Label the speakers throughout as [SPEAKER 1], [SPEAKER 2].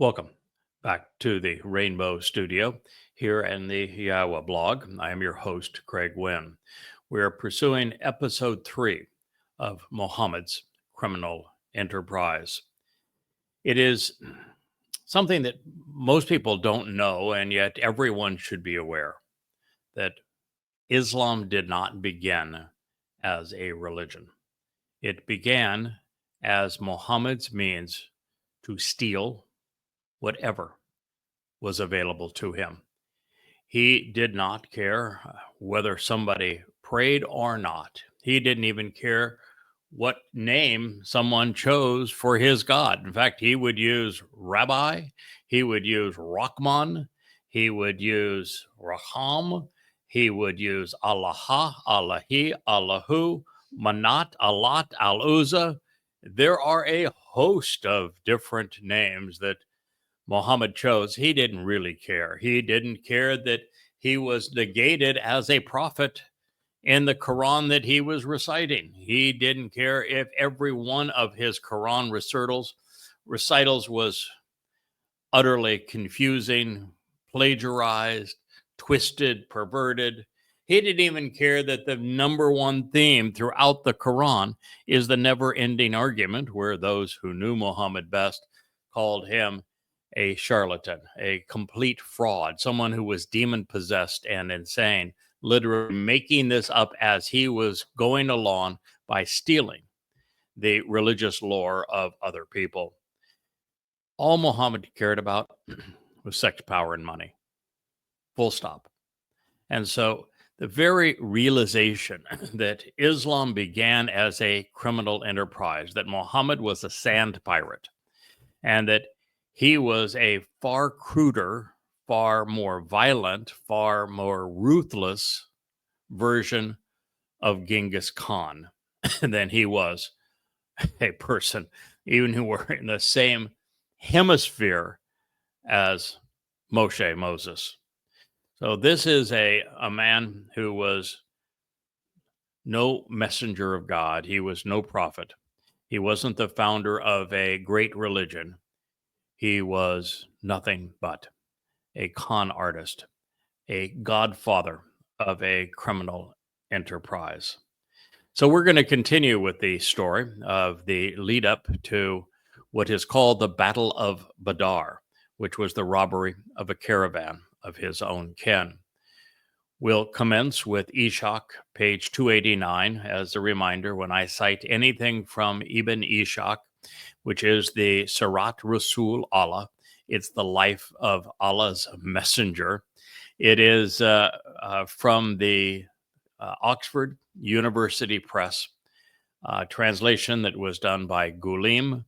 [SPEAKER 1] Welcome back to the Rainbow Studio here in the YAHOWAH blog. I am your host, Craig Winn. We are pursuing episode 3 of Mohammed's criminal enterprise. It is something that most people don't know, and yet everyone should be aware that Islam did not begin as a religion. It began as Muhammad's means to steal whatever was available to him. He did not care whether somebody prayed or not. He didn't even care what name someone chose for his God. In fact, he would use Rabbi, he would use Rahman, he would use Raham, he would use Allah, Allahi, Allahu, Manat, Alat, Al-Uzza. There are a host of different names that Muhammad chose. He didn't really care. He didn't care that he was negated as a prophet in the Quran that he was reciting. He didn't care if every one of his Quran recitals was utterly confusing, plagiarized, twisted, perverted. He didn't even care that the number one theme throughout the Quran is the never-ending argument where those who knew Muhammad best called him a charlatan, a complete fraud, someone who was demon-possessed and insane, literally making this up as he was going along by stealing the religious lore of other people. All Muhammad cared about was sex, power, and money. Full stop. And so the very realization that Islam began as a criminal enterprise, that Muhammad was a sand pirate, and that he was a far cruder, far more violent, far more ruthless version of Genghis Khan than he was a person, even who were in the same hemisphere as Moses. So this is a man who was no messenger of God. He was no prophet. He wasn't the founder of a great religion. He was nothing but a con artist, a godfather of a criminal enterprise. So we're going to continue with the story of the lead up to what is called the Battle of Badr, which was the robbery of a caravan of his own kin. We'll commence with Ishaq, page 289, as a reminder when I cite anything from Ibn Ishaq, which is the Sirat Rasul Allah. It's the life of Allah's messenger. It is from the Oxford University Press, translation that was done by Ghulim,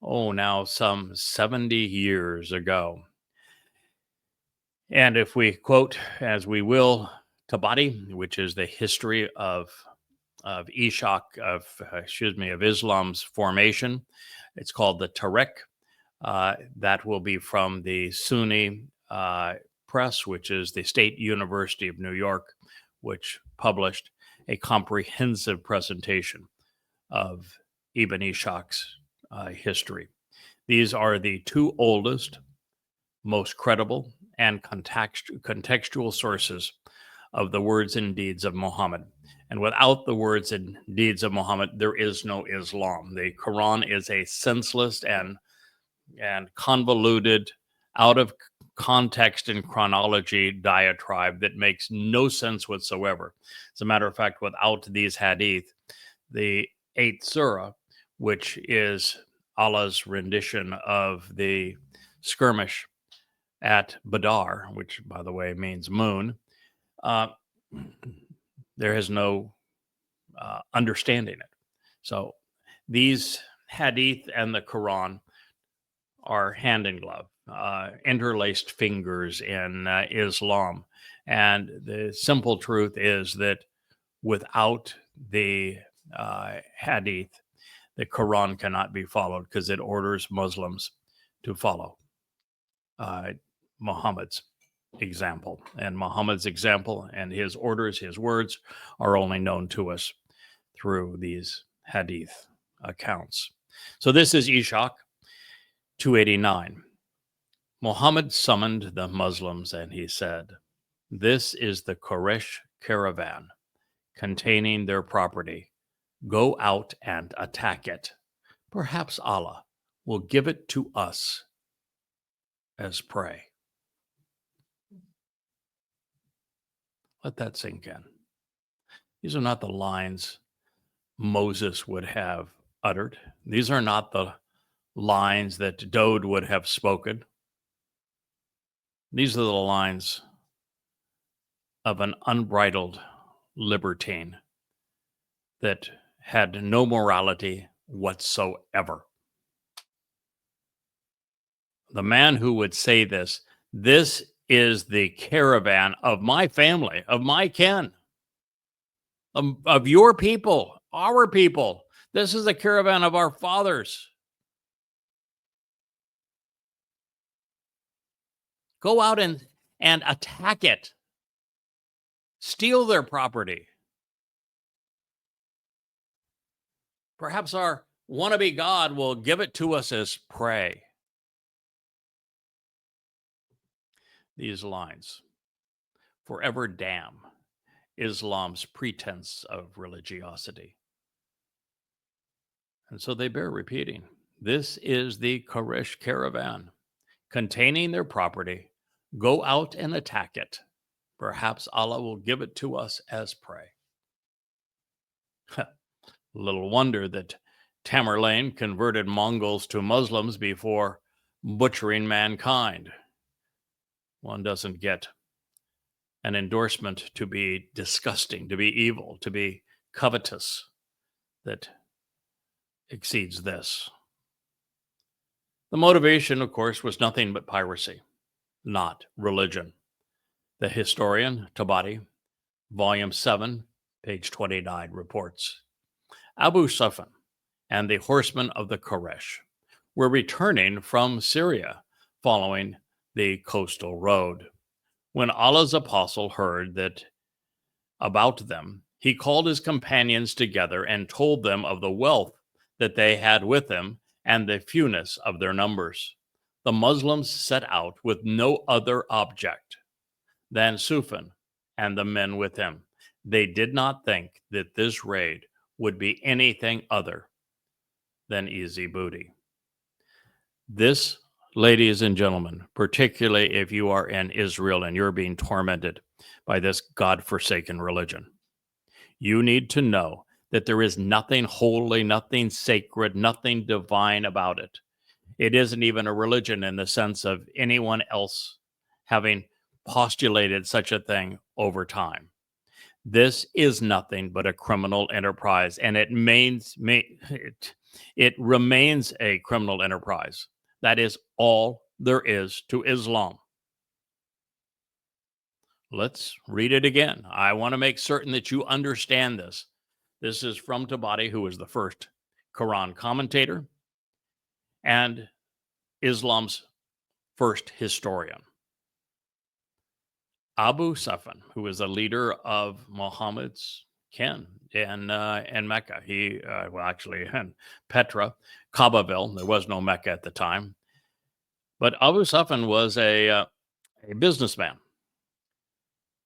[SPEAKER 1] now some 70 years ago. And if we quote, as we will, Tabari, which is the history of Ishaq, of Islam's formation, it's called the Tariq. That will be from the Sunni Press, which is the State University of New York, which published a comprehensive presentation of Ibn Ishaq's history. These are the two oldest, most credible, and contextual sources of the words and deeds of Muhammad. And without the words and deeds of Muhammad, there is no Islam. The Quran is a senseless and convoluted, out of context and chronology diatribe that makes no sense whatsoever. As a matter of fact, without these hadith, the 8th surah, which is Allah's rendition of the skirmish at Badr, which, by the way, means moon, there is no understanding it. So these hadith and the Quran are hand in glove, interlaced fingers in Islam. And the simple truth is that without the hadith, the Quran cannot be followed because it orders Muslims to follow Muhammad's example. And Muhammad's example and his orders, his words, are only known to us through these hadith accounts. So this is Ishaq 289. Muhammad summoned the Muslims and he said, "This is the Quraysh caravan containing their property. Go out and attack it. Perhaps Allah will give it to us as prey." Let that sink in. These are not the lines Moses would have uttered. These are not the lines that Dode would have spoken. These are the lines of an unbridled libertine that had no morality whatsoever. The man who would say this is the caravan of my family, of my kin, of your people, our people. This is the caravan of our fathers. Go out and attack it. Steal their property. Perhaps our wannabe God will give it to us as prey. These lines forever damn Islam's pretense of religiosity. And so they bear repeating. This is the Quraysh caravan containing their property. Go out and attack it. Perhaps Allah will give it to us as prey. Little wonder that Tamerlane converted Mongols to Muslims before butchering mankind. One doesn't get an endorsement to be disgusting, to be evil, to be covetous that exceeds this. The motivation, of course, was nothing but piracy, not religion. The historian Tabari, volume 7, page 29, reports, Abu Sufyan and the horsemen of the Quraysh were returning from Syria following the coastal road. When Allah's apostle heard that about them, he called his companions together and told them of the wealth that they had with them and the fewness of their numbers. The Muslims set out with no other object than Sufyan and the men with him. They did not think that this raid would be anything other than easy booty. This, ladies and gentlemen, particularly if you are in Israel and you're being tormented by this God-forsaken religion, you need to know that there is nothing holy, nothing sacred, nothing divine about it. It isn't even a religion in the sense of anyone else having postulated such a thing over time. This is nothing but a criminal enterprise, and it remains a criminal enterprise. That is all there is to Islam. Let's read it again. I want to make certain that you understand this. This is from Tabari, who was the first Quran commentator and Islam's first historian. Abu Sufyan, who was a leader of Muhammad's kin in Mecca. In Petra, Kaabaville. There was no Mecca at the time. But Abu Sufyan was a businessman.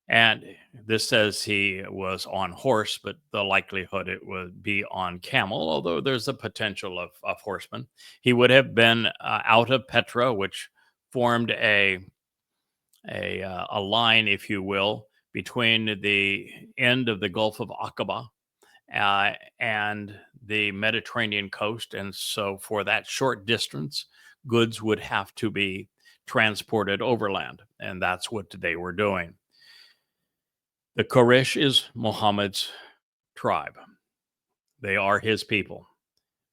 [SPEAKER 1] And this says he was on horse, but the likelihood it would be on camel, although there's a potential of horsemen. He would have been out of Petra, which formed a line, if you will, between the end of the Gulf of Aqaba and the Mediterranean coast. And so for that short distance, goods would have to be transported overland. And that's what they were doing. The Quraysh is Muhammad's tribe. They are his people,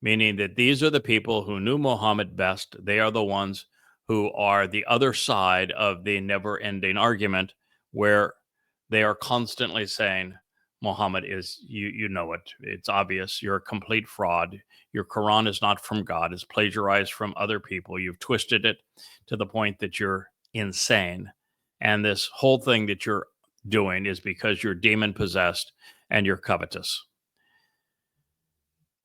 [SPEAKER 1] meaning that these are the people who knew Muhammad best. They are the ones who are the other side of the never-ending argument where they are constantly saying, Muhammad is, you know it. It's obvious. You're a complete fraud. Your Quran is not from God. It's plagiarized from other people. You've twisted it to the point that you're insane. And this whole thing that you're doing is because you're demon-possessed and you're covetous.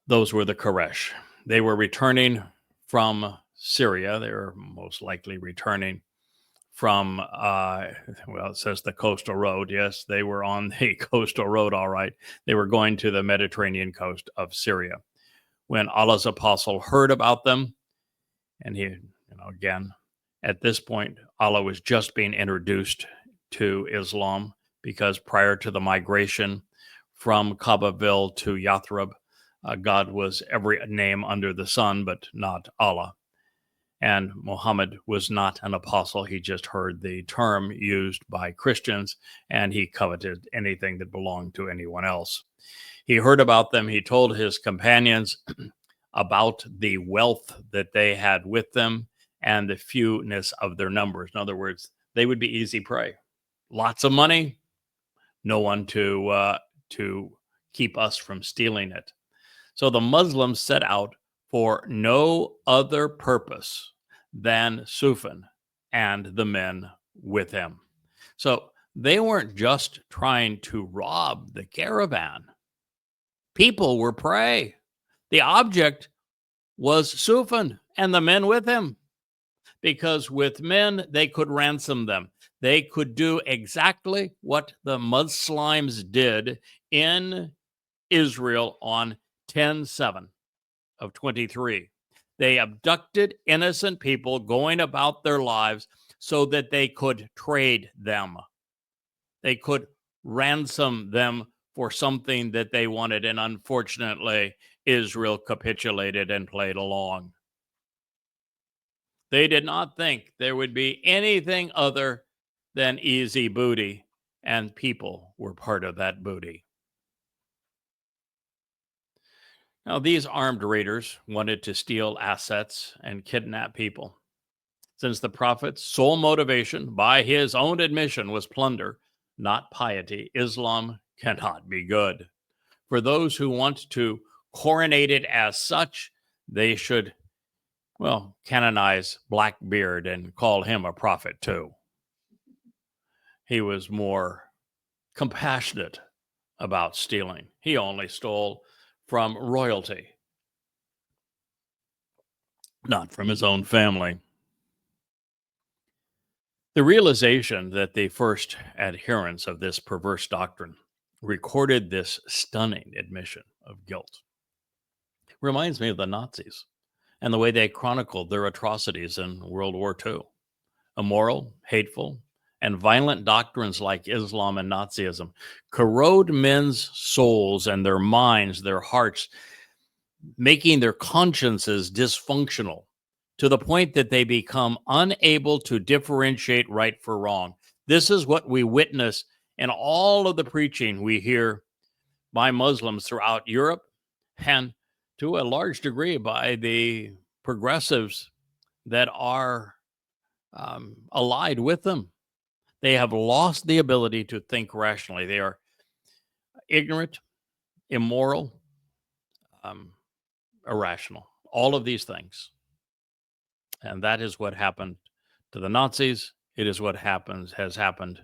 [SPEAKER 1] Those were the Quraysh. They were returning from Syria. They were most likely returning from, it says the coastal road. Yes, they were on the coastal road, all right. They were going to the Mediterranean coast of Syria. When Allah's apostle heard about them, and he, again, at this point, Allah was just being introduced to Islam, because prior to the migration from Kaabaville to Yathrib, God was every name under the sun, but not Allah. And Muhammad was not an apostle. He just heard the term used by Christians, and he coveted anything that belonged to anyone else. He heard about them. He told his companions about the wealth that they had with them and the fewness of their numbers. In other words, they would be easy prey. Lots of money, no one to keep us from stealing it. So the Muslims set out for no other purpose than Sufyan and the men with him. So they weren't just trying to rob the caravan. People were prey. The object was Sufyan and the men with him, because with men, they could ransom them. They could do exactly what the Muslims did in Israel on 10/7 of 23. They abducted innocent people going about their lives so that they could trade them. They could ransom them for something that they wanted. And unfortunately, Israel capitulated and played along. They did not think there would be anything other than easy booty, and people were part of that booty. Now, these armed raiders wanted to steal assets and kidnap people. Since the prophet's sole motivation, by his own admission, was plunder, not piety, Islam cannot be good. For those who want to coronate it as such, they should, canonize Blackbeard and call him a prophet too. He was more compassionate about stealing. He only stole from royalty, not from his own family. The realization that the first adherents of this perverse doctrine recorded this stunning admission of guilt reminds me of the Nazis and the way they chronicled their atrocities in World War II. Immoral, hateful, and violent doctrines like Islam and Nazism corrode men's souls and their minds, their hearts, making their consciences dysfunctional to the point that they become unable to differentiate right for wrong. This is what we witness in all of the preaching we hear by Muslims throughout Europe, and to a large degree by the progressives that are allied with them. They have lost the ability to think rationally. They are ignorant, immoral, irrational, all of these things. And that is what happened to the Nazis. It is what has happened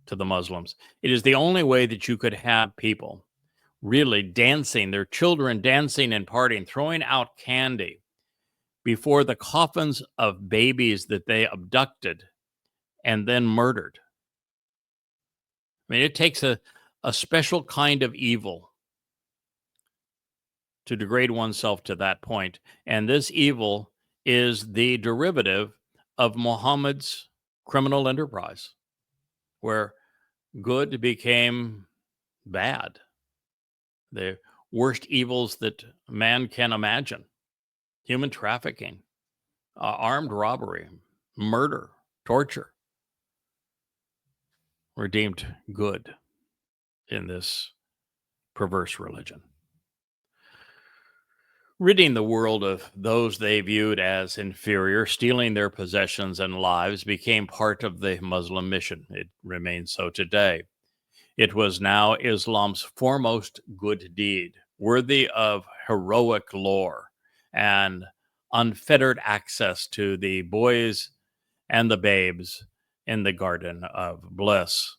[SPEAKER 1] to the Muslims. It is the only way that you could have people really dancing, their children dancing and partying, throwing out candy before the coffins of babies that they abducted and then murdered. I mean, it takes a special kind of evil to degrade oneself to that point. And this evil is the derivative of Muhammad's criminal enterprise, where good became bad. The worst evils that man can imagine: human trafficking, armed robbery, murder, torture, were deemed good in this perverse religion. Ridding the world of those they viewed as inferior, stealing their possessions and lives, became part of the Muslim mission. It remains so today. It was now Islam's foremost good deed, worthy of heroic lore and unfettered access to the boys and the babes in the Garden of Bliss.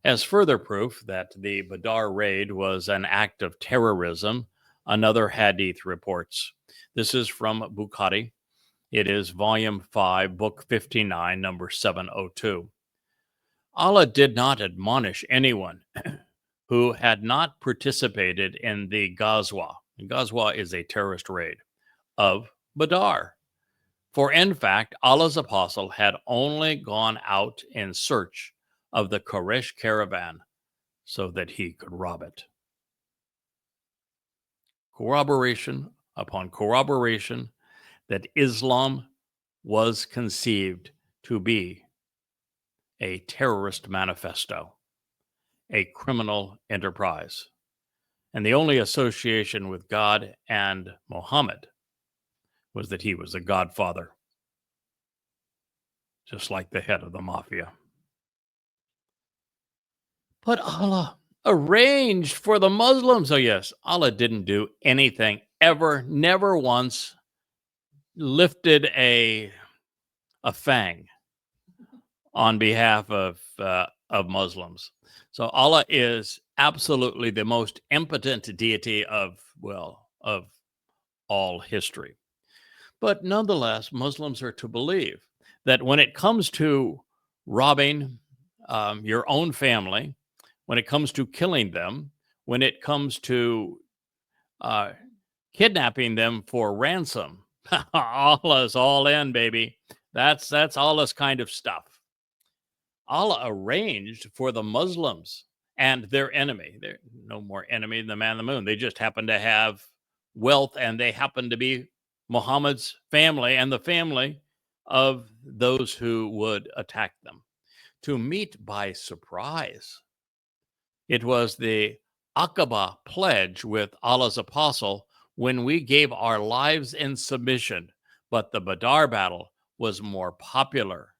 [SPEAKER 1] As further proof that the Badr raid was an act of terrorism, another hadith reports. This is from Bukhari. It is volume 5, book 59, number 702. Allah did not admonish anyone who had not participated in the Ghazwa. Ghazwa is a terrorist raid of Badr. For in fact, Allah's apostle had only gone out in search of the Quraysh caravan so that he could rob it. Corroboration upon corroboration that Islam was conceived to be a terrorist manifesto, a criminal enterprise. And the only association with God and Mohammed was that he was the godfather, just like the head of the mafia. But Allah arranged for the Muslims. Oh, yes, Allah didn't do anything ever, never once lifted a fang on behalf of Muslims. So Allah is absolutely the most impotent deity of all history. But nonetheless, Muslims are to believe that when it comes to robbing your own family, when it comes to killing them, when it comes to kidnapping them for ransom, Allah's all in, baby. That's Allah's kind of stuff. Allah arranged for the Muslims and their enemy. They're no more enemy than the man on the moon. They just happen to have wealth, and they happen to be Muhammad's family and the family of those who would attack them, to meet by surprise. It was the Aqaba pledge with Allah's apostle when we gave our lives in submission, but the Badr battle was more popular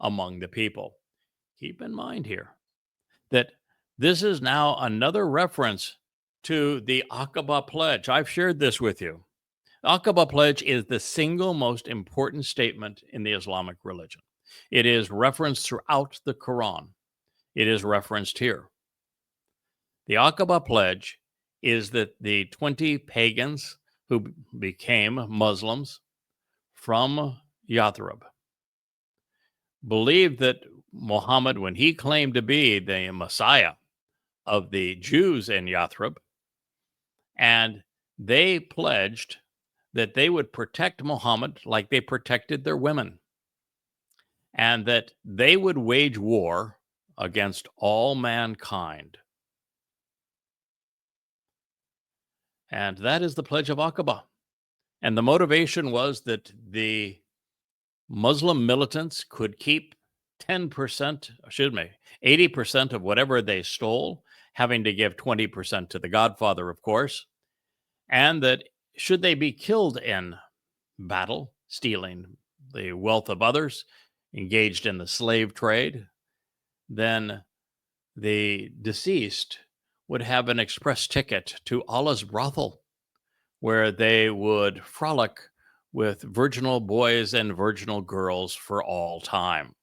[SPEAKER 1] among the people. Keep in mind here that this is now another reference to the Aqaba pledge. I've shared this with you. The Aqaba pledge is the single most important statement in the Islamic religion. It is referenced throughout the Quran. It is referenced here. The Aqaba pledge is that the 20 pagans who became Muslims from Yathrib believed that Muhammad, when he claimed to be the Messiah of the Jews in Yathrib, and they pledged that they would protect Muhammad like they protected their women, and that they would wage war against all mankind. And that is the pledge of Aqaba. And the motivation was that the Muslim militants could keep 10%, 80% of whatever they stole, having to give 20% to the Godfather, of course, and that should they be killed in battle, stealing the wealth of others, engaged in the slave trade, then the deceased would have an express ticket to Allah's brothel, where they would frolic with virginal boys and virginal girls for all time.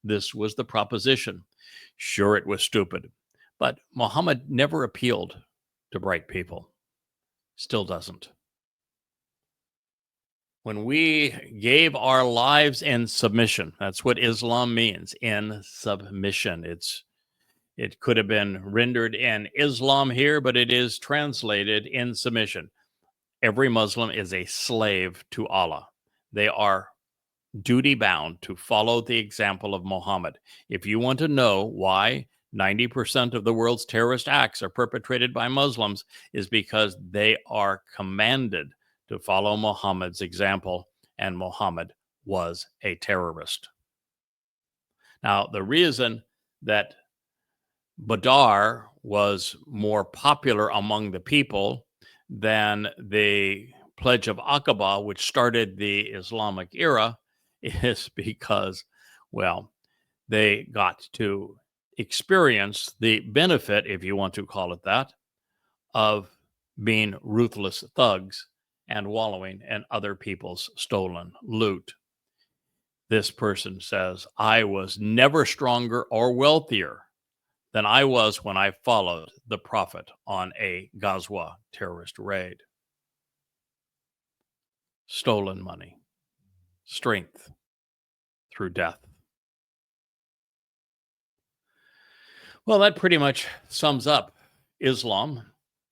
[SPEAKER 1] This was the proposition. Sure, it was stupid, but Muhammad never appealed to bright people. Still doesn't. When we gave our lives in submission, that's what Islam means, in submission. It could have been rendered in Islam here, but it is translated in submission. Every Muslim is a slave to Allah. They are duty bound to follow the example of Muhammad. If you want to know why 90% of the world's terrorist acts are perpetrated by Muslims, is because they are commanded to follow Muhammad's example, and Muhammad was a terrorist. Now, the reason that Badr was more popular among the people than the Pledge of Aqaba, which started the Islamic era, is because, well, they got to experience the benefit, if you want to call it that, of being ruthless thugs and wallowing in other people's stolen loot. This person says, I was never stronger or wealthier than I was when I followed the Prophet on a Ghazwa terrorist raid. Stolen money, strength through death. Well, that pretty much sums up Islam.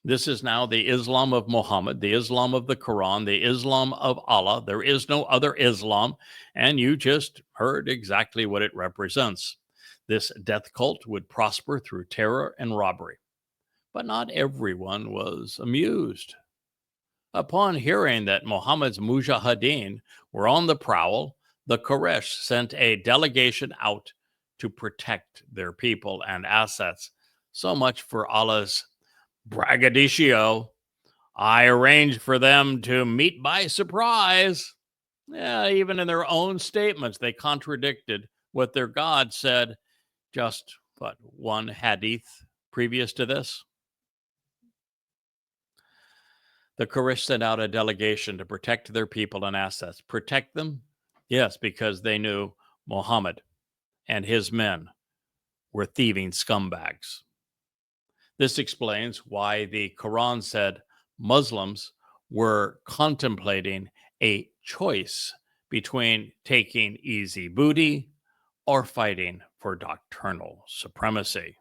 [SPEAKER 1] This is now the Islam of Muhammad, the Islam of the Quran, the Islam of Allah. There is no other Islam, and you just heard exactly what it represents. This death cult would prosper through terror and robbery. But not everyone was amused. Upon hearing that Muhammad's mujahideen were on the prowl, the Quraysh sent a delegation out to protect their people and assets. So much for Allah's braggadocio. I arranged for them to meet by surprise. Yeah, even in their own statements, they contradicted what their God said just, one hadith previous to this. The Quraysh sent out a delegation to protect their people and assets. Protect them? Yes, because they knew Muhammad and his men were thieving scumbags. This explains why the Quran said Muslims were contemplating a choice between taking easy booty or fighting for doctrinal supremacy.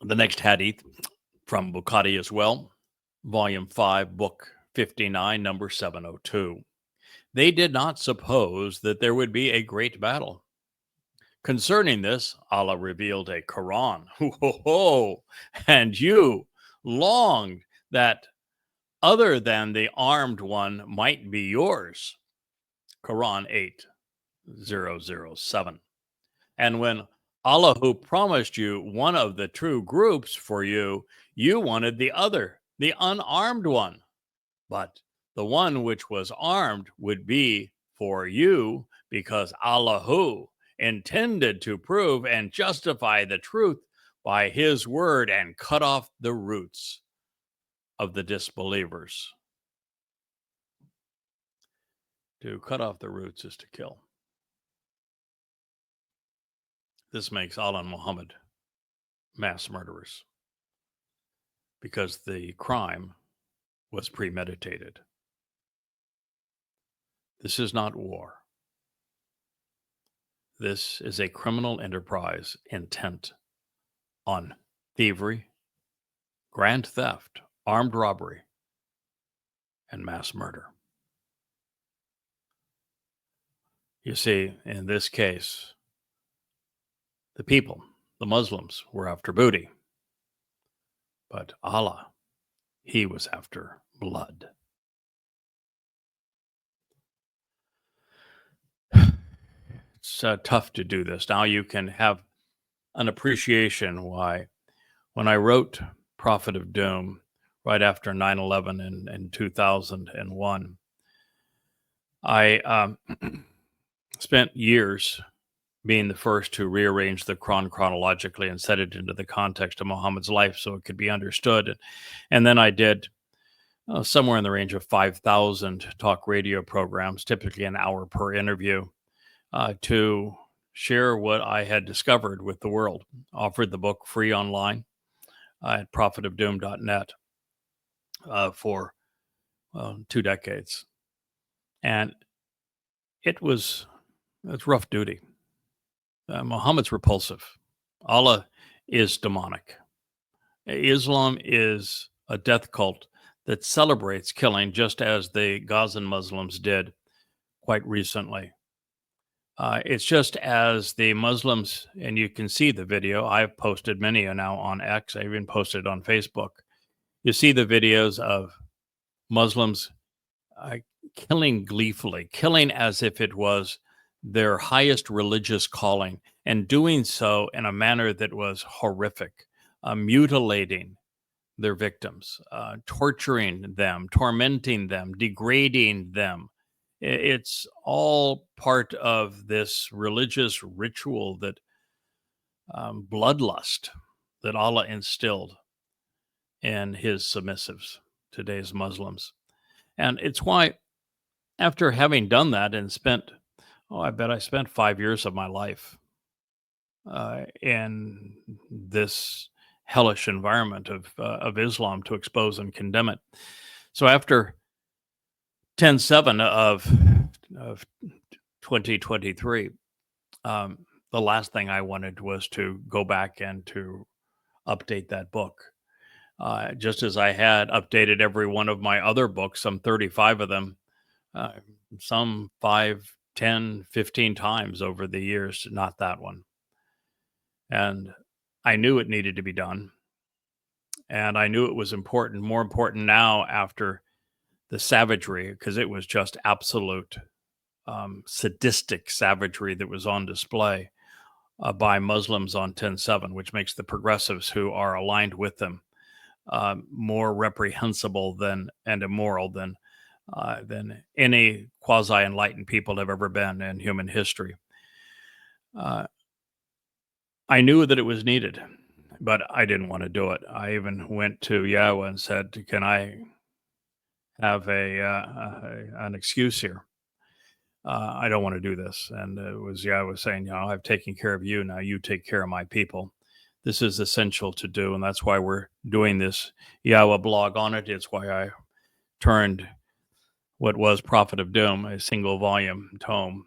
[SPEAKER 1] The next hadith from Bukhari as well, volume 5, book 59, number 702. They did not suppose that there would be a great battle. Concerning this, Allah revealed a Quran. And you longed that other than the armed one might be yours. Quran 8:007. And when Allah, who promised you one of the true groups for you, you wanted the other, the unarmed one. But the one which was armed would be for you, because Allah intended to prove and justify the truth by his word and cut off the roots of the disbelievers. To cut off the roots is to kill. This makes Allah and Muhammad mass murderers because the crime was premeditated. This is not war. This is a criminal enterprise intent on thievery, grand theft, armed robbery, and mass murder. You see, in this case, the people, the Muslims, were after booty. But Allah, he was after blood. It's tough to do this. Now you can have an appreciation why, when I wrote Prophet of Doom right after 9/11 in 2001, I spent years being the first to rearrange the Quran chronologically and set it into the context of Muhammad's life so it could be understood. And then I did somewhere in the range of 5,000 talk radio programs, typically an hour per interview, to share what I had discovered with the world. Offered the book free online at prophetofdoom.net for 2 decades. And it's rough duty. Muhammad's repulsive. Allah is demonic. Islam is a death cult that celebrates killing, just as the Gazan Muslims did quite recently. It's just as the Muslims, and you can see the video, I've posted many now on X, I even posted on Facebook. You see the videos of Muslims killing gleefully, killing as if it was their highest religious calling, and doing so in a manner that was horrific, mutilating their victims, torturing them, tormenting them, degrading them. It's all part of this religious ritual that bloodlust that Allah instilled in his submissives, today's Muslims. And it's why, after having done that and spent, I bet I spent 5 years of my life in this hellish environment of Islam to expose and condemn it. So after 10/7 of 2023. The last thing I wanted was to go back and to update that book. Just as I had updated every one of my other books, some 35 of them, uh, some 5, 10, 15 times over the years, not that one. And I knew it needed to be done. And I knew it was important, more important now after the savagery, because it was just absolute sadistic savagery that was on display by Muslims on 10/7, which makes the progressives who are aligned with them more reprehensible and immoral than any quasi-enlightened people have ever been in human history. Uh, I knew that it was needed, but I didn't want to do it. I even went to Yahowah and said, "Can I have an excuse here? I don't want to do this." And it was Yahowah saying, "I've taken care of you. Now you take care of my people. This is essential to do, and that's why we're doing this Yahowah blog on it. It's why I turned what was Prophet of Doom, a single volume tome,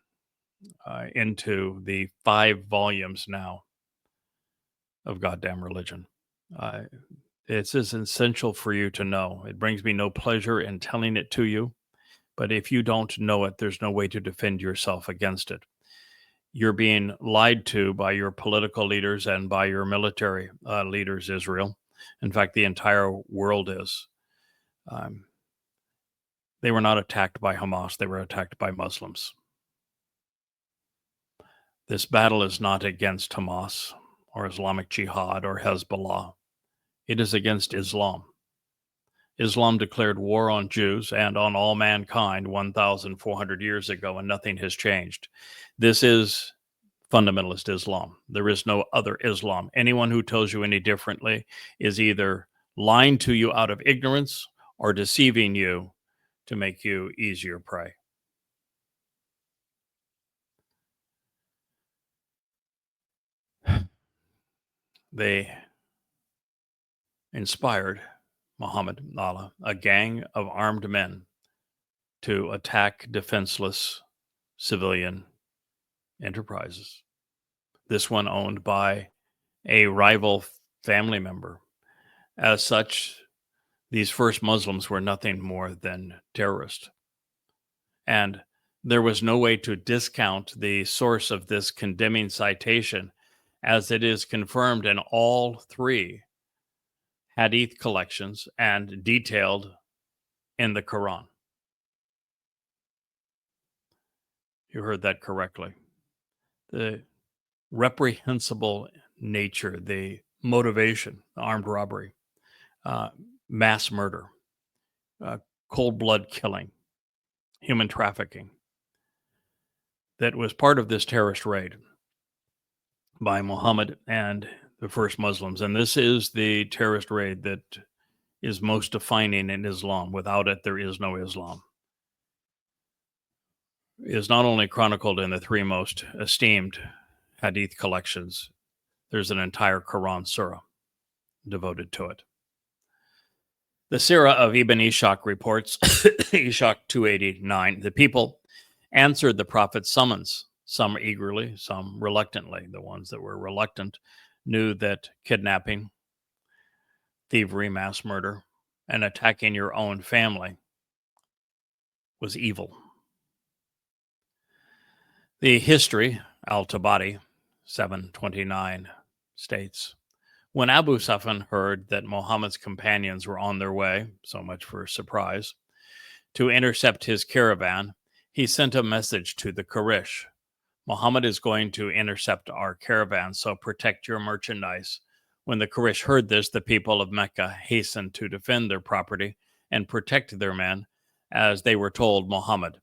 [SPEAKER 1] into the 5 volumes now of Goddamn Religion. It's as essential for you to know. It brings me no pleasure in telling it to you, but if you don't know it, there's no way to defend yourself against it. You're being lied to by your political leaders and by your military leaders, Israel. In fact, the entire world is. They were not attacked by Hamas. They were attacked by Muslims. This battle is not against Hamas or Islamic Jihad or Hezbollah. It is against Islam. Islam declared war on Jews and on all mankind 1,400 years ago, and nothing has changed. This is fundamentalist Islam. There is no other Islam. Anyone who tells you any differently is either lying to you out of ignorance or deceiving you to make you easier prey. They inspired Mohammad, Allah, a gang of armed men to attack defenseless civilian enterprises. This one owned by a rival family member. As such, these first Muslims were nothing more than terrorists. And there was no way to discount the source of this condemning citation, as it is confirmed in all 3 hadith collections and detailed in the Quran. You heard that correctly. The reprehensible nature, the motivation, armed robbery, mass murder, cold blood killing, human trafficking, that was part of this terrorist raid by Mohammed and the first Muslims. And this is the terrorist raid that is most defining in Islam. Without it, there is no Islam. It is not only chronicled in the 3 most esteemed hadith collections, there's an entire Quran surah devoted to it. The Sirah of Ibn Ishaq reports, Ishaq 289, the people answered the prophet's summons, some eagerly, some reluctantly. The ones that were reluctant knew that kidnapping, thievery, mass murder, and attacking your own family was evil. The history, Al-Tabari 729, states, when Abu Sufyan heard that Muhammad's companions were on their way, so much for surprise, to intercept his caravan, he sent a message to the Quraysh. Muhammad is going to intercept our caravan, so protect your merchandise. When the Quraysh heard this, the people of Mecca hastened to defend their property and protect their men, as they were told Muhammad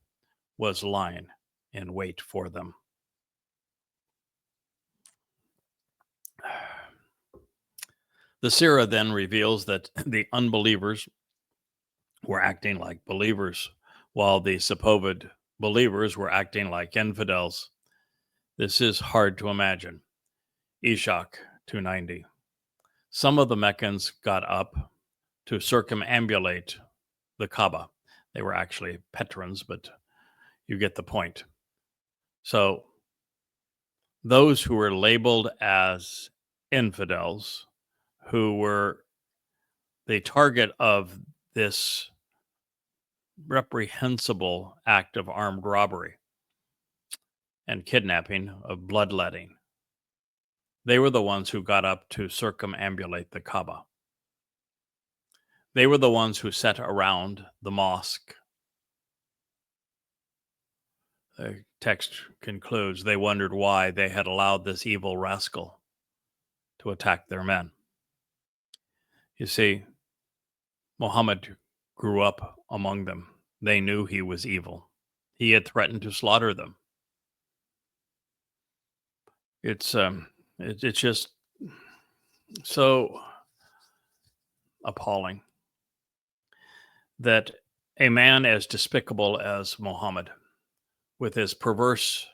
[SPEAKER 1] was lying in wait for them. The Sirah then reveals that the unbelievers were acting like believers, while the supposed believers were acting like infidels. This is hard to imagine. Ishaq 290. Some of the Meccans got up to circumambulate the Kaaba. They were actually Petrans, but you get the point. So those who were labeled as infidels, who were the target of this reprehensible act of armed robbery and kidnapping, of bloodletting, they were the ones who got up to circumambulate the Kaaba. They were the ones who sat around the mosque. The text concludes, they wondered why they had allowed this evil rascal to attack their men. You see, Muhammad grew up among them. They knew he was evil. He had threatened to slaughter them. It's just so appalling that a man as despicable as Muhammad, with as perverse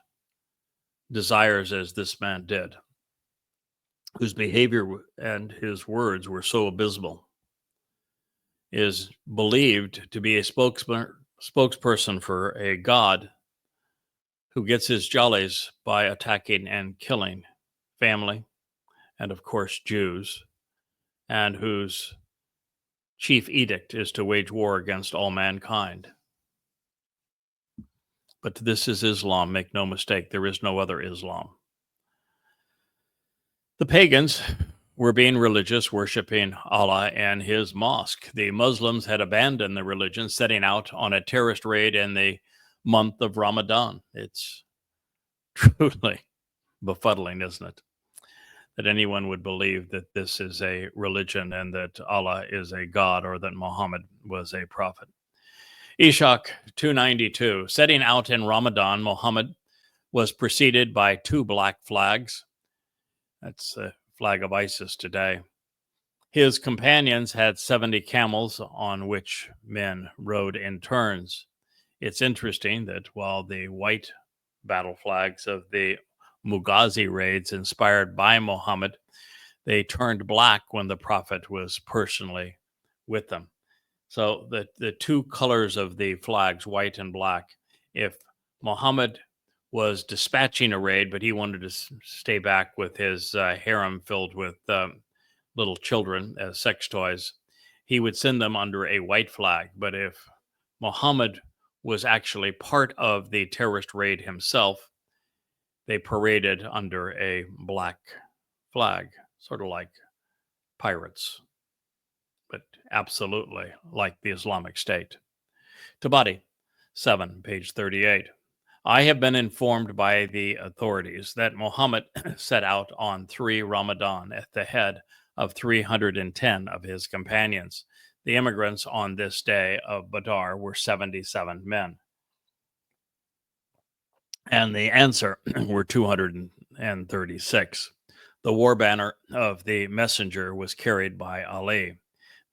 [SPEAKER 1] desires as this man did, whose behavior and his words were so abysmal, is believed to be a spokesperson for a God who gets his jollies by attacking and killing family and, of course, Jews, and whose chief edict is to wage war against all mankind. But this is Islam, make no mistake. There is no other Islam. The pagans were being religious, worshiping Allah and his mosque. The Muslims had abandoned the religion, setting out on a terrorist raid in the month of Ramadan. It's truly befuddling, isn't it? That anyone would believe that this is a religion and that Allah is a God, or that Muhammad was a prophet. Ishaq 292, setting out in Ramadan, Muhammad was preceded by 2 black flags. That's the flag of ISIS today. His companions had 70 camels on which men rode in turns. It's interesting that while the white battle flags of the Mughazzi raids inspired by Muhammad, they turned black when the prophet was personally with them. So the 2 colors of the flags, white and black, if Muhammad was dispatching a raid, but he wanted to stay back with his harem filled with little children as sex toys, he would send them under a white flag. But if Muhammad was actually part of the terrorist raid himself, they paraded under a black flag, sort of like pirates, but absolutely like the Islamic State. Tabari 7, page 38. I have been informed by the authorities that Muhammad set out on 3 Ramadan at the head of 310 of his companions. The immigrants on this day of Badr were 77 men. And the Ansar were 236. The war banner of the messenger was carried by Ali.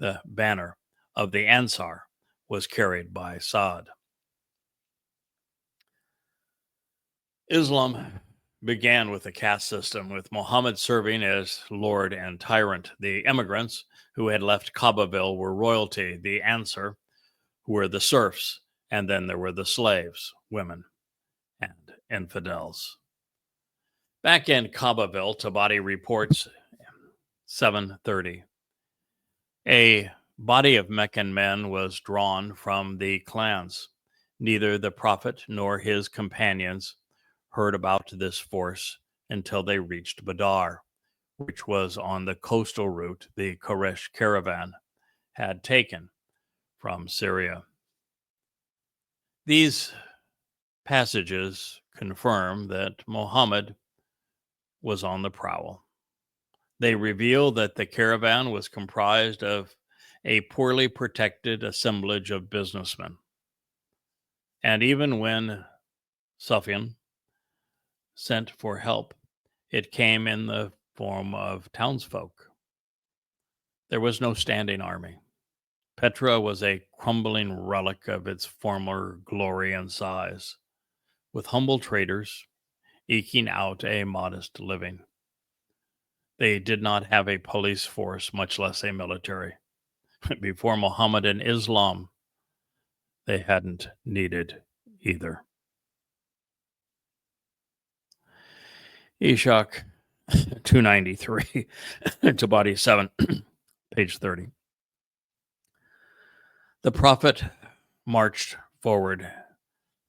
[SPEAKER 1] The banner of the Ansar was carried by Saad. Islam began with a caste system, with Muhammad serving as lord and tyrant. The immigrants who had left Kaabaville were royalty. The Ansar were the serfs, and then there were the slaves, women, and infidels. Back in Kaabaville, Tabari reports 7:30. A body of Meccan men was drawn from the clans. Neither the prophet nor his companions heard about this force until they reached Badr, which was on the coastal route the Quraysh caravan had taken from Syria. These passages confirm that Muhammad was on the prowl. They reveal that the caravan was comprised of a poorly protected assemblage of businessmen. And even when Sufyan sent for help, it came in the form of townsfolk. There was no standing army. Petra was a crumbling relic of its former glory and size, with humble traders eking out a modest living. They did not have a police force, much less a military. Before Muhammad and Islam they hadn't needed either. Eshach 293 to body 7, page 30. The prophet marched forward,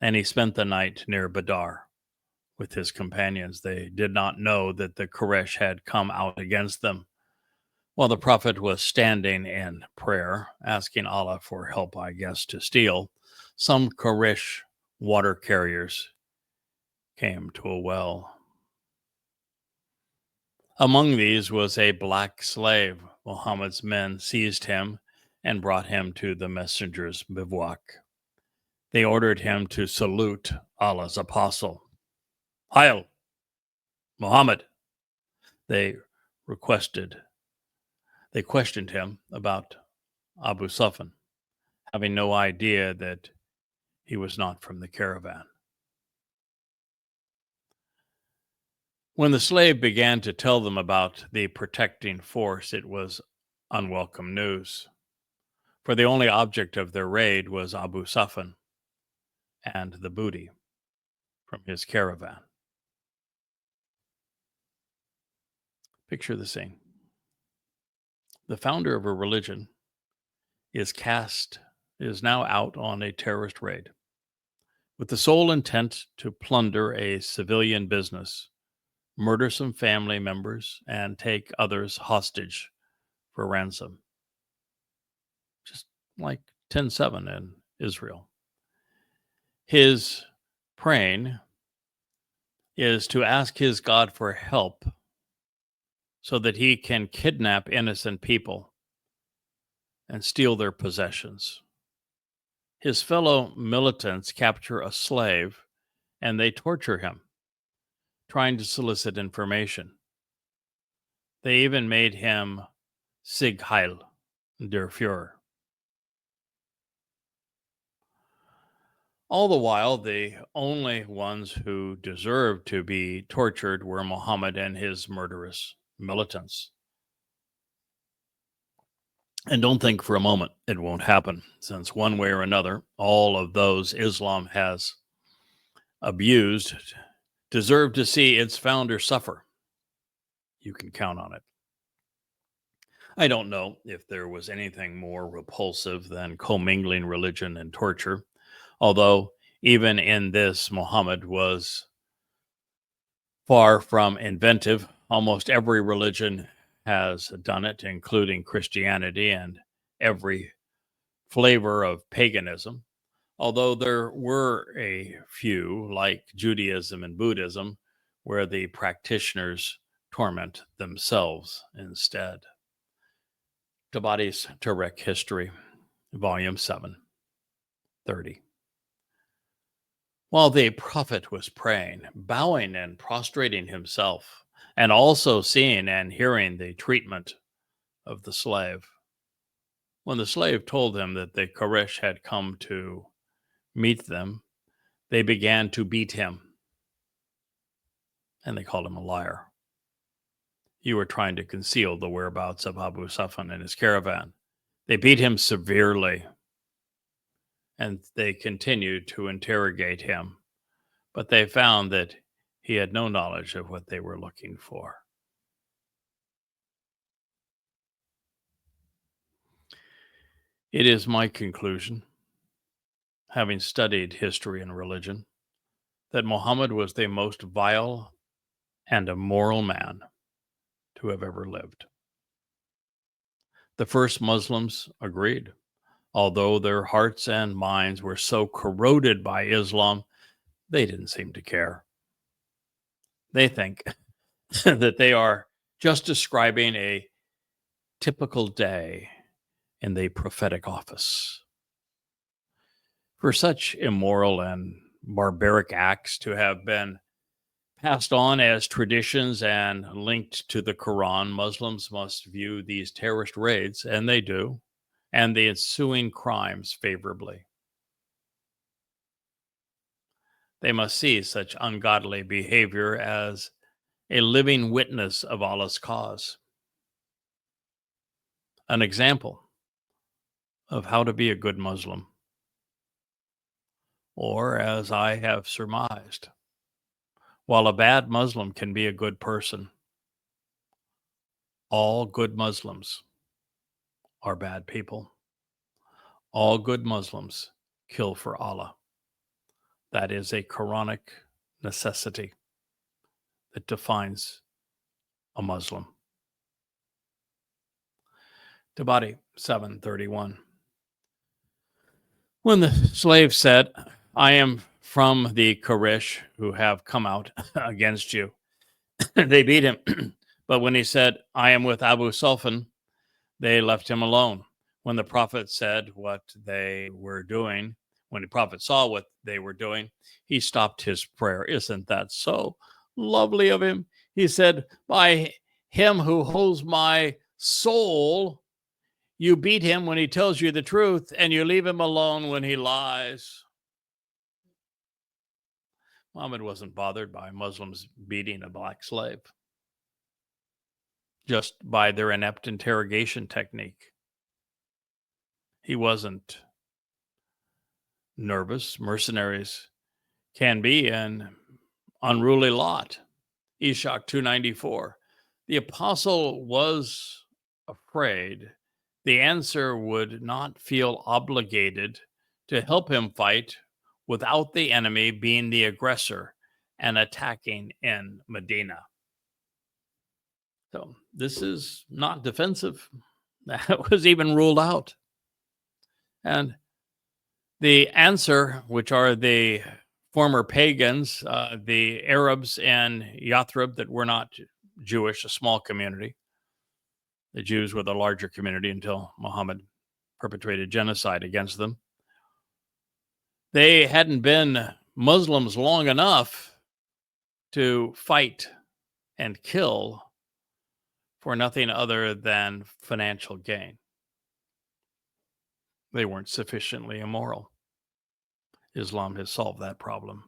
[SPEAKER 1] and he spent the night near Badar with his companions. They did not know that the Koresh had come out against them. While the prophet was standing in prayer, asking Allah for help, I guess, to steal, some Koresh water carriers came to a well. Among these was a black slave. Muhammad's men seized him and brought him to the messenger's bivouac. They ordered him to salute Allah's apostle. Hail, Muhammad! They questioned him about Abu Sufyan, having no idea that he was not from the caravan. When the slave began to tell them about the protecting force, it was unwelcome news, for the only object of their raid was Abu Sufyan and the booty from his caravan. Picture the scene. The founder of a religion is now out on a terrorist raid with the sole intent to plunder a civilian business, murder some family members, and take others hostage for ransom. Just like 10/7 in Israel. His praying is to ask his God for help so that he can kidnap innocent people and steal their possessions. His fellow militants capture a slave and they torture him, trying to solicit information. They even made him Sig Heil der Führer. All the while, the only ones who deserved to be tortured were Muhammad and his murderous militants. And don't think for a moment it won't happen, since one way or another, all of those Islam has abused deserve to see its founder suffer. You can count on it. I don't know if there was anything more repulsive than commingling religion and torture, although even in this, Muhammad was far from inventive. Almost every religion has done it, including Christianity and every flavor of paganism, although there were a few, like Judaism and Buddhism, where the practitioners torment themselves instead. Tabadi's Torah History, Volume 7, 30. While the prophet was praying, bowing and prostrating himself, and also seeing and hearing the treatment of the slave, when the slave told him that the Koresh had come to meet them, they began to beat him, and they called him a liar. You were trying to conceal the whereabouts of Abu Sufyan and his caravan. They beat him severely, and they continued to interrogate him, but they found that he had no knowledge of what they were looking for. It is my conclusion, having studied history and religion, that Muhammad was the most vile and immoral man to have ever lived. The first Muslims agreed, although their hearts and minds were so corroded by Islam, they didn't seem to care. They think that they are just describing a typical day in the prophetic office. For such immoral and barbaric acts to have been passed on as traditions and linked to the Quran, Muslims must view these terrorist raids, and they do, and the ensuing crimes favorably. They must see such ungodly behavior as a living witness of Allah's cause, an example of how to be a good Muslim. Or, as I have surmised, while a bad Muslim can be a good person, all good Muslims are bad people. All good Muslims kill for Allah. That is a Quranic necessity that defines a Muslim. Tabari 7:31. When the slave said, I am from the Quraysh who have come out against you, they beat him. But when he said, I am with Abu Sufyan, they left him alone. When the prophet said what they were doing, when the prophet saw what they were doing, he stopped his prayer. Isn't that so lovely of him? He said, by him who holds my soul, you beat him when he tells you the truth, and you leave him alone when he lies. Muhammad wasn't bothered by Muslims beating a black slave, just by their inept interrogation technique. He wasn't nervous. Mercenaries can be an unruly lot. Ishak 294. The apostle was afraid the answer would not feel obligated to help him fight without the enemy being the aggressor and attacking in Medina. So this is not defensive. That was even ruled out. And the answer, which are the former pagans, the Arabs and Yathrib that were not Jewish, a small community. The Jews were the larger community until Muhammad perpetrated genocide against them. They hadn't been Muslims long enough to fight and kill for nothing other than financial gain. They weren't sufficiently immoral. Islam has solved that problem.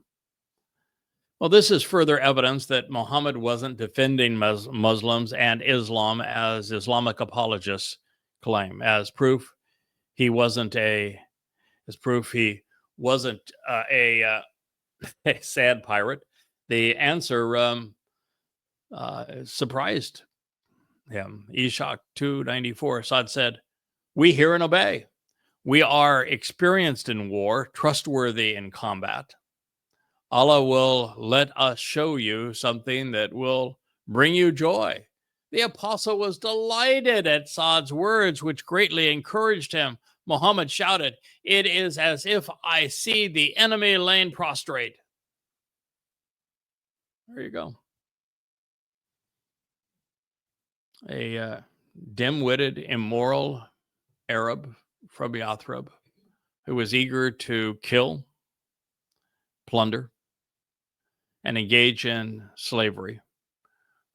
[SPEAKER 1] Well, this is further evidence that Muhammad wasn't defending Muslims and Islam as Islamic apologists claim. As proof, he wasn't a a sad pirate. The answer surprised him. Ishak 294. Assad said, "We hear and obey. We are experienced in war, trustworthy in combat. Allah will let us show you something that will bring you joy." The apostle was delighted at Saad's words, which greatly encouraged him. Muhammad shouted, "It is as if I see the enemy laying prostrate." There you go. A dim-witted, immoral Arab from Yathrib who was eager to kill, plunder, and engage in slavery,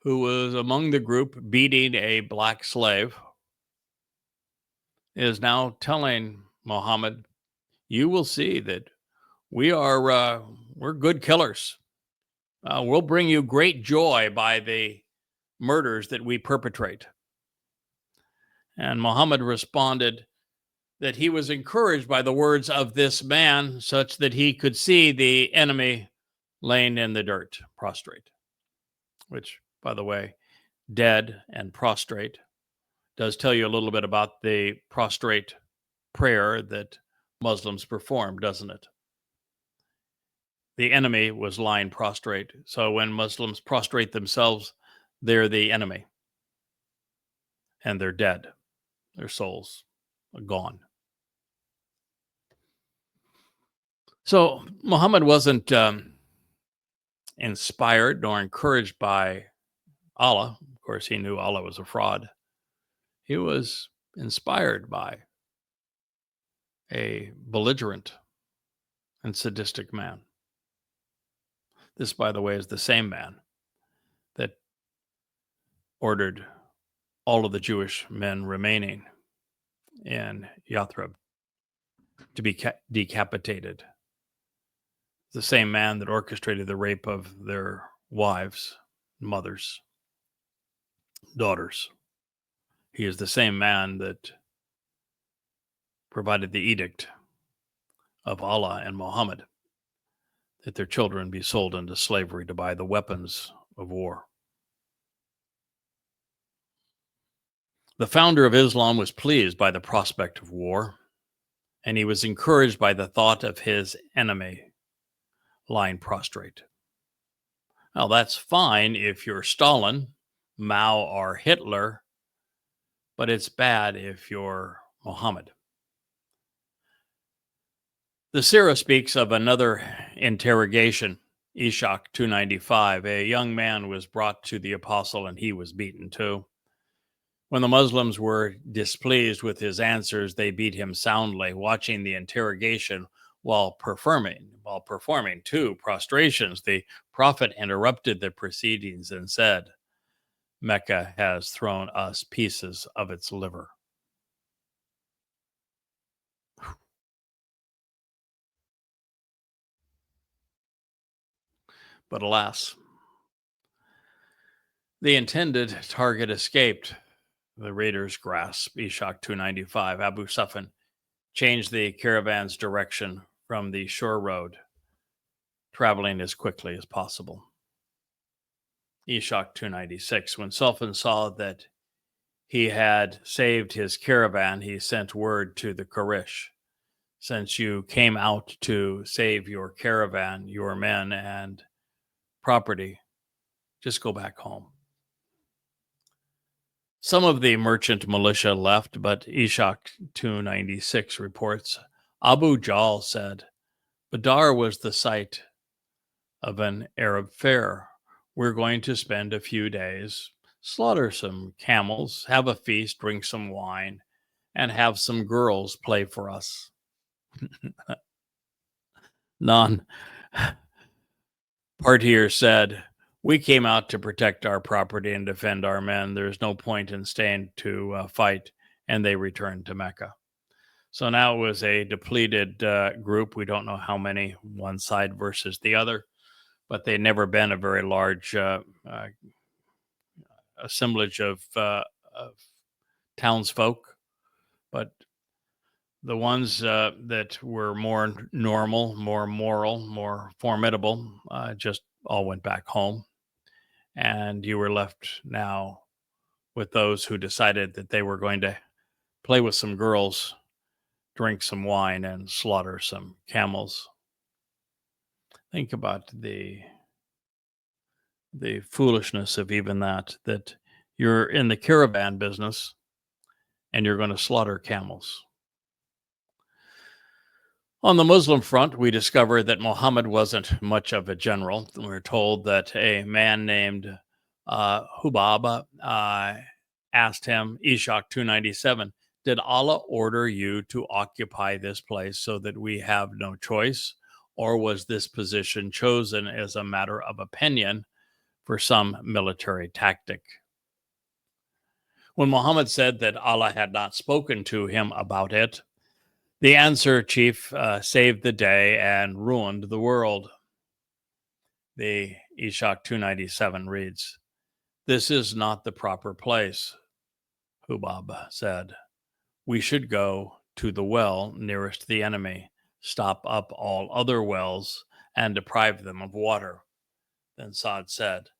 [SPEAKER 1] who was among the group beating a black slave, is now telling Muhammad, you will see that we're good killers. We'll bring you great joy by the murders that we perpetrate. And Muhammad responded that he was encouraged by the words of this man such that he could see the enemy laying in the dirt, prostrate, which, by the way, dead and prostrate does tell you a little bit about the prostrate prayer that Muslims perform, doesn't it? The enemy was lying prostrate. So when Muslims prostrate themselves, they're the enemy. And they're dead. Their souls are gone. So Muhammad wasn't inspired nor encouraged by Allah. Of course, he knew Allah was a fraud. He was inspired by a belligerent and sadistic man. This, by the way, is the same man that ordered all of the Jewish men remaining in Yathrib to be decapitated. The same man that orchestrated the rape of their wives, mothers, daughters. He is the same man that provided the edict of Allah and Muhammad that their children be sold into slavery to buy the weapons of war. The founder of Islam was pleased by the prospect of war, and he was encouraged by the thought of his enemy lying prostrate. Now, that's fine if you're Stalin, Mao, or Hitler, but it's bad if you're Mohammed. The Sirah speaks of another interrogation, Ishak 295. A young man was brought to the apostle, and he was beaten too. When the Muslims were displeased with his answers, they beat him soundly. Watching the interrogation while performing 2 prostrations, the prophet interrupted the proceedings and said, Mecca has thrown us pieces of its liver. But alas, the intended target escaped the raiders' grasp. Ishak 295. Abu Sufyan changed the caravan's direction from the shore road, traveling as quickly as possible. Ishak 296. When Sultan saw that he had saved his caravan, he sent word to the Quraysh, since you came out to save your caravan, your men, and property, just go back home. Some of the merchant militia left, but Ishak 296 reports Abu Jahl said, Badar was the site of an Arab fair. We're going to spend a few days, slaughter some camels, have a feast, drink some wine, and have some girls play for us. Non-partiers said, we came out to protect our property and defend our men. There's no point in staying to fight, and they returned to Mecca. So now it was a depleted group. We don't know how many, one side versus the other, but they'd never been a very large assemblage of townsfolk. But the ones that were more normal, more moral, more formidable, just all went back home. And you were left now with those who decided that they were going to play with some girls, drink some wine, and slaughter some camels. Think about the foolishness of even that you're in the caravan business and you're going to slaughter camels. On the Muslim front, we discover that Muhammad wasn't much of a general. We're told that a man named Hubab asked him, Ishak 297, did Allah order you to occupy this place so that we have no choice? Or was this position chosen as a matter of opinion for some military tactic? When Muhammad said that Allah had not spoken to him about it, the answer chief saved the day and ruined the world. The Ishak 297 reads, this is not the proper place, Hubab said. We should go to the well nearest the enemy, stop up all other wells, and deprive them of water. Then Saad said,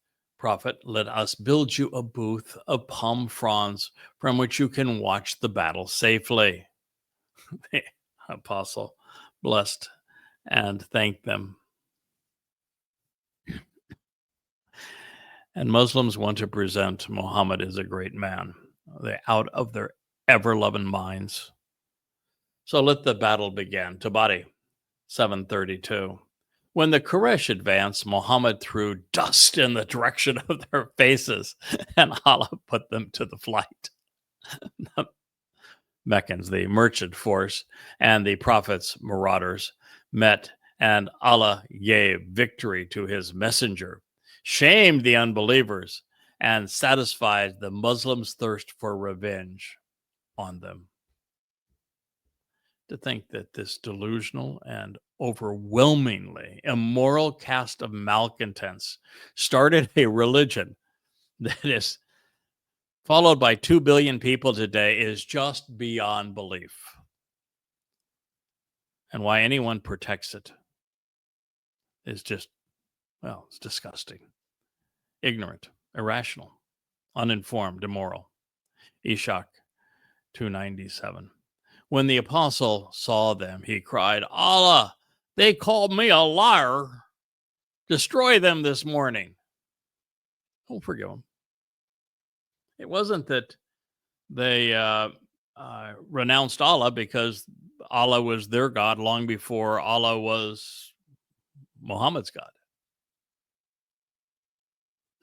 [SPEAKER 1] Prophet, let us build you a booth of palm fronds from which you can watch the battle safely. The apostle blessed and thanked them. And Muslims want to present Muhammad as a great man. They're out of their ever-loving minds. So let the battle begin. Tabari 732. When the Quraysh advanced, Muhammad threw dust in the direction of their faces, and Allah put them to the flight. The Meccans, the merchant force, and the Prophet's marauders met, and Allah gave victory to his messenger, shamed the unbelievers, and satisfied the Muslims' thirst for revenge on them. To think that this delusional and overwhelmingly immoral caste of malcontents started a religion that is followed by 2 billion people today is just beyond belief. And why anyone protects it. is just, well, it's disgusting, ignorant, irrational, uninformed, immoral. Eshach 297. When the apostle saw them, he cried, Allah, they called me a liar. Destroy them this morning. Don't forgive them. It wasn't that they renounced Allah because Allah was their God long before Allah was Muhammad's God.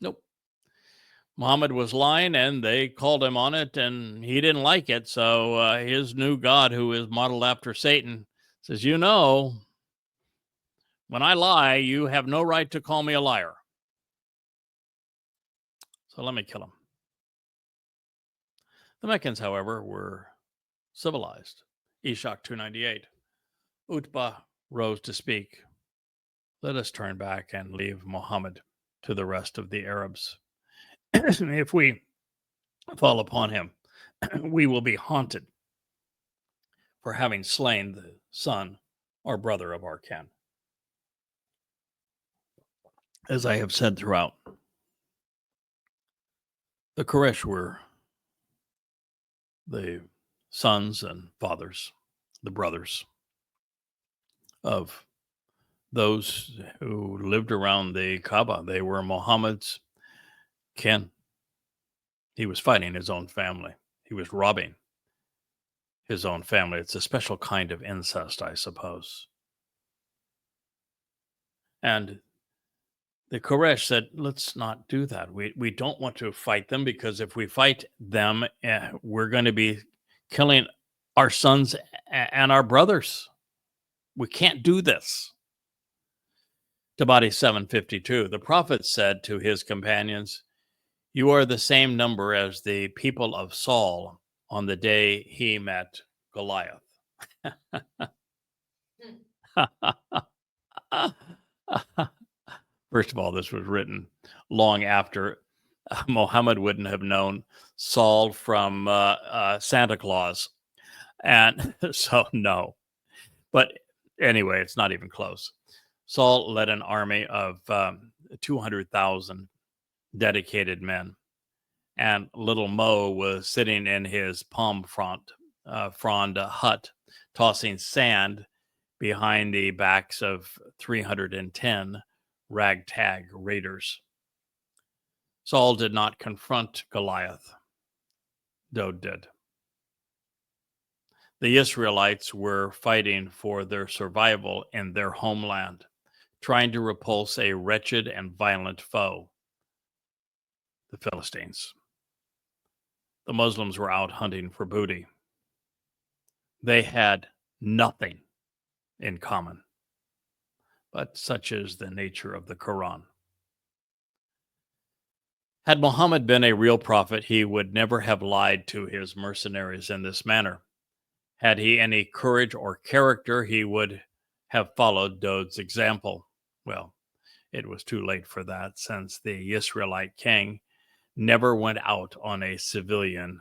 [SPEAKER 1] Nope. Muhammad was lying and they called him on it and he didn't like it. So his new God, who is modeled after Satan, says, you know, when I lie, you have no right to call me a liar. So let me kill him. The Meccans, however, were civilized. Eshach 298. Utbah rose to speak. Let us turn back and leave Muhammad to the rest of the Arabs. If we fall upon him, we will be haunted for having slain the son or brother of our kin. As I have said throughout, the Quraysh were the sons and fathers, the brothers of those who lived around the Kaaba. They were Muhammad's kin. He was fighting his own family. He was robbing his own family. It's a special kind of incest, I suppose. And the Quraysh said, let's not do that. We don't want to fight them because if we fight them, we're going to be killing our sons and our brothers. We can't do this. Tabari 752, the prophet said to his companions, you are the same number as the people of Saul on the day he met Goliath. First of all, this was written long after Mohammad wouldn't have known Saul from Santa Claus. And so, no. But anyway, it's not even close. Saul led an army of 200,000 dedicated men. And little Mo was sitting in his palm frond hut, tossing sand behind the backs of 310 ragtag raiders. Saul did not confront Goliath. Daud did. The Israelites were fighting for their survival in their homeland, trying to repulse a wretched and violent foe, the Philistines. The Muslims were out hunting for booty. They had nothing in common, but such is the nature of the Quran. Had Muhammad been a real prophet, he would never have lied to his mercenaries in this manner. Had he any courage or character, he would have followed Daud's example. Well, it was too late for that, since the Israelite king never went out on a civilian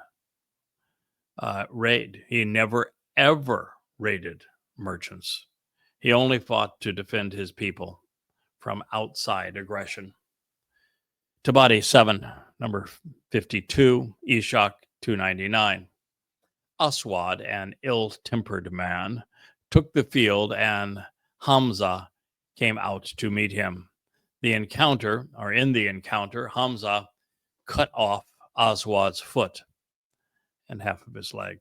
[SPEAKER 1] raid. He never, ever raided merchants. He only fought to defend his people from outside aggression. Tabari 7, number 52, Eshach 299. Aswad, an ill-tempered man, took the field, and Hamza came out to meet him. In the encounter, Hamza cut off Aswad's foot and half of his leg.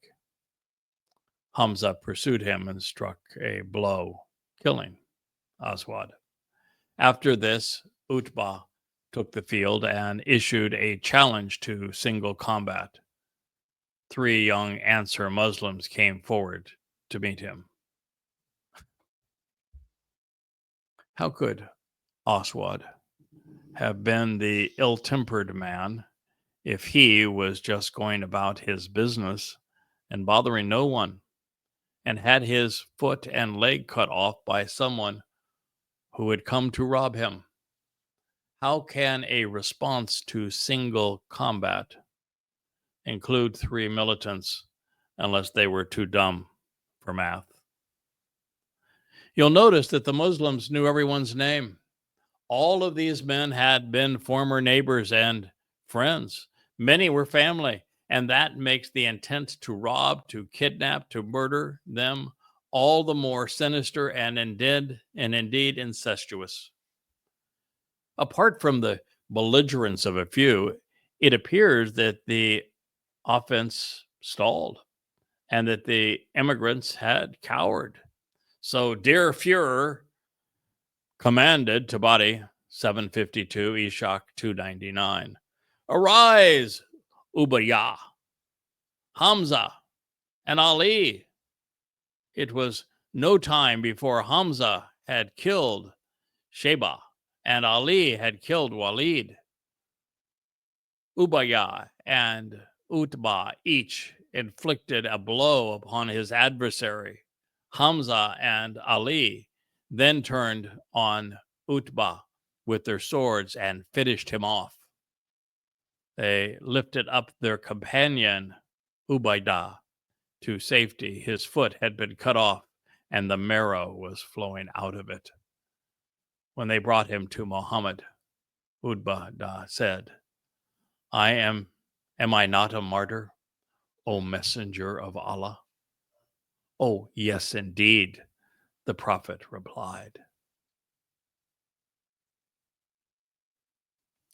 [SPEAKER 1] Hamza pursued him and struck a blow, killing Aswad. After this, Utbah took the field and issued a challenge to single combat. 3 young Ansar Muslims came forward to meet him. How could Aswad have been the ill-tempered man if he was just going about his business and bothering no one, and had his foot and leg cut off by someone who had come to rob him? How can a response to single combat include 3 militants unless they were too dumb for math? You'll notice that the Muslims knew everyone's name. All of these men had been former neighbors and friends. Many were family, and that makes the intent to rob, to kidnap, to murder them all the more sinister and indeed incestuous. Apart from the belligerence of a few, it appears that the offense stalled and that the immigrants had cowered. So, Der Fuhrer commanded Tabari 752, Ishak 299, arise, Ubayyah, Hamza, and Ali. It was no time before Hamza had killed Sheba and Ali had killed Walid. Ubayyah and Utbah each inflicted a blow upon his adversary. Hamza and Ali then turned on Utbah with their swords and finished him off. They lifted up their companion, Ubaidah, to safety. His foot had been cut off and the marrow was flowing out of it. When they brought him to Mohammad, Ubaidah said, am I not a martyr, O messenger of Allah? Oh, yes, indeed, the Prophet replied.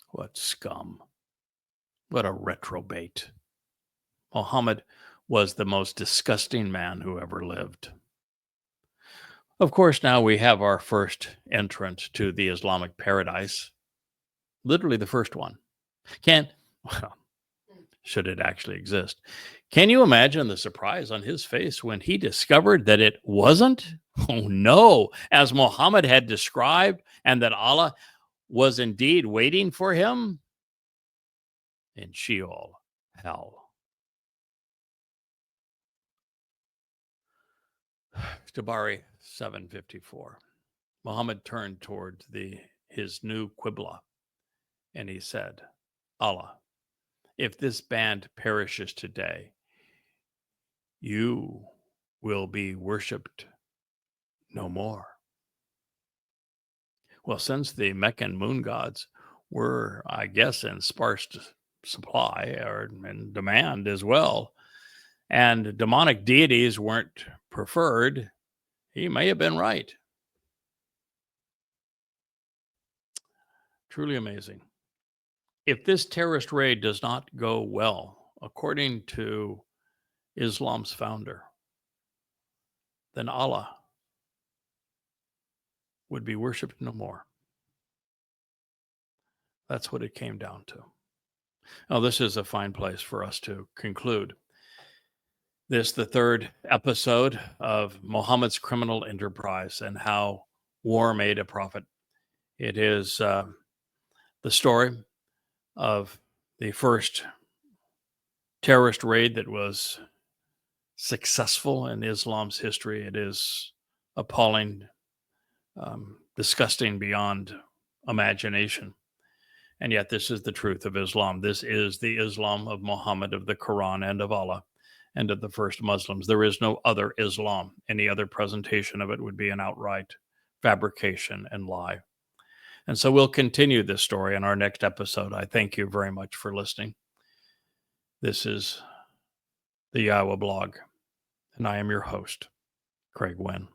[SPEAKER 1] What scum. What a reprobate. Mohammed was the most disgusting man who ever lived. Of course, now we have our first entrant to the Islamic paradise. Literally the first one. Should it actually exist. Can you imagine the surprise on his face when he discovered that it wasn't? Oh no, as Muhammad had described, and that Allah was indeed waiting for him in Sheol, hell. Tabari 754. Muhammad turned toward his new Qibla and he said, Allah, if this band perishes today, you will be worshipped no more. Well, since the Meccan moon gods were, I guess, in sparse supply or in demand as well, and demonic deities weren't preferred, he may have been right. Truly amazing. If this terrorist raid does not go well, according to Islam's founder, then Allah would be worshipped no more. That's what it came down to. Now, this is a fine place for us to conclude. This, the third episode of Muhammad's criminal enterprise and how war made a prophet. It is the story of the first terrorist raid that was successful in Islam's history. It is appalling, disgusting beyond imagination. And yet this is the truth of Islam. This is the Islam of Muhammad, of the Quran, and of Allah, and of the first Muslims. There is no other Islam. Any other presentation of it would be an outright fabrication and lie. And so we'll continue this story in our next episode. I thank you very much for listening. This is the YAHOWAH blog, and I am your host, Craig Winn.